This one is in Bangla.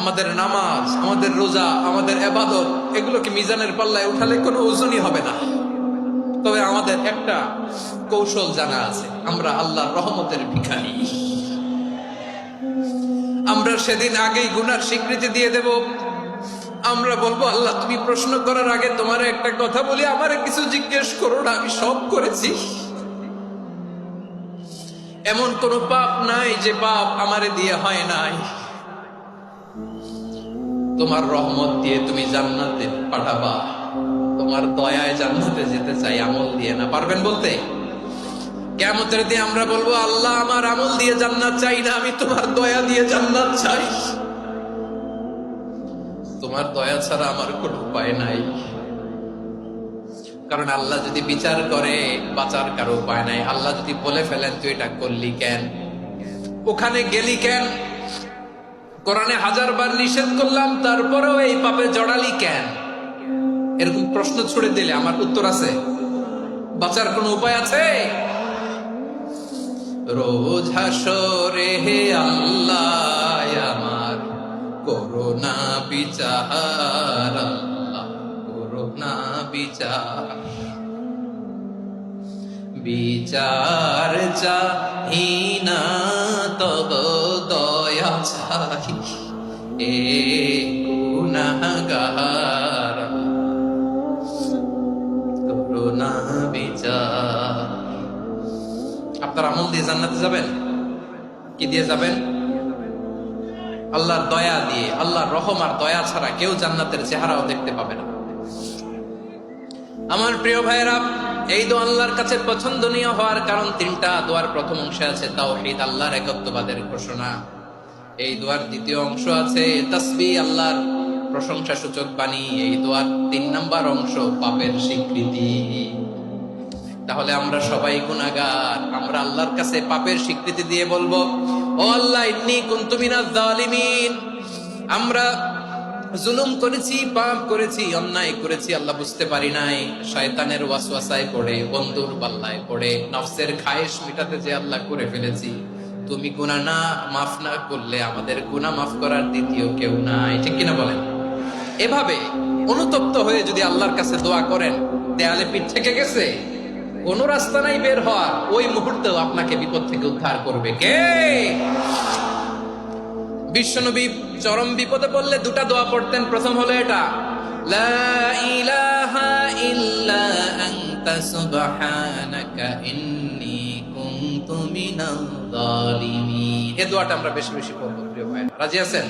আমাদের নামাজ, আমাদের রোজা, আমাদের ইবাদত এগুলোকে মিজানের পাল্লায় উঠালে কোনো ওজনই হবে না। তবে আমাদের একটা কৌশল জানা আছে, আমরা আল্লাহর রহমতের ভিখারি। আমরা সেদিন আগেই গুনার স্বীকৃতি দিয়ে দেব। আমরা বলবো, আল্লাহ তুমি প্রশ্ন করার আগে তোমার একটা কথা বলি, আমারে কিছু জিজ্ঞেস করো না, আমি সব করেছি। এমন কোন পাপ নাই যে পাপ আমারে দিয়ে হয় নাই। তোমার রহমত দিয়ে তুমি জান্নাতে পাঠাবা, তোমার দয়ায় জান্নাতে যেতে চাই, আমল দিয়ে না। পারবেন বলতে? কিয়ামতের দিন আমরা বলবো, আল্লাহ আমার আমল দিয়ে জান্নাত চাই না, আমি তোমার দয়া দিয়ে জান্নাত চাই। তোমার দয়া ছাড়া আমার কোনো উপায় নাই। কারণ আল্লাহ যদি বিচার করে, বাঁচার কারো উপায় নাই। আল্লাহ যদি বলে ফেলেন তুই এটা করলি কেন, ওখানে গেলি কেন, কোরআনে 1000 বার নিষেধ করলাম তারপরেও এই পাপে জড়ালি কেন, এরকম প্রশ্ন ছুড়ে দিলে আমার উত্তর আছে? বাঁচার কোনো উপায় আছে? রোজ হাসরে হে আল্লাহ আমার করোনা বিচার, আল্লাহ করোনা বিচার। বিচার চাহি না তব দয়া চাহি, এ গুনাহগার করোনা বিচার। আপনার আমল দিয়ে জান্নাতে যাবেন? কি দিয়ে যাবেন? আল্লাহর দয়া দিয়ে। আল্লাহর রহম আর দয়া ছাড়া কেউ জান্নাতের চেহারাও দেখতে পাবে না। আমার প্রিয় ভাইয়েরা, এই দোয়া আল্লাহর কাছে পছন্দনীয় হওয়ার কারণ 3টা। দোয়ার প্রথম অংশে আছে তাওহীদ, আল্লাহর একত্ববাদের ঘোষণা। এই দোয়ার দ্বিতীয় অংশ আছে তাসবিহ, আল্লাহর প্রশংসা সূচক বাণী। এই দোয়ার 3 নাম্বার অংশ পাপের স্বীকৃতি। তাহলে আমরা সবাই গুনাহগার। আমরা আল্লাহর কাছে পাপের স্বীকৃতি দিয়ে বলবো, ও আল্লাহ ইন্নী কুনতু মিনাজ জালিমিন। আমরা জুলুম করেছি, পাপ করেছি, অন্যায় করেছি, আল্লাহ বুঝতে পারি নাই। শয়তানের ওয়াসওয়াসায় পড়ে, বন্ধুর পাল্লায় পড়ে, নফসের খায়েশ মিটাতে যে আল্লাহ করে ফেলেছি। তুমি গুনাহ না মাফ না করলে আমাদের গুনাহ মাফ করার দ্বিতীয় কেউ নাই। ঠিক কিনা বলেন? এভাবে অনুতপ্ত হয়ে যদি আল্লাহর কাছে দোয়া করেন, দেয়ালে পিঠ থেকে গেছে, কোন রাস্তা নাই বের হওয়ার, ওই মুহূর্তেও আপনাকে বিপদ থেকে উদ্ধার করবে কে? বিশ্বনবী চরম বিপদে পড়লে 2টা দোয়া পড়তেন। প্রথম হলো এটা, লা ইলাহা ইল্লা আনতা সুবহানাকা ইন্নী কুনতু মিনাজ জালিমিন। এই দোয়াটা আমরা বেশি বেশি পড়ব প্রিয় ভাই। রাজি আছেন?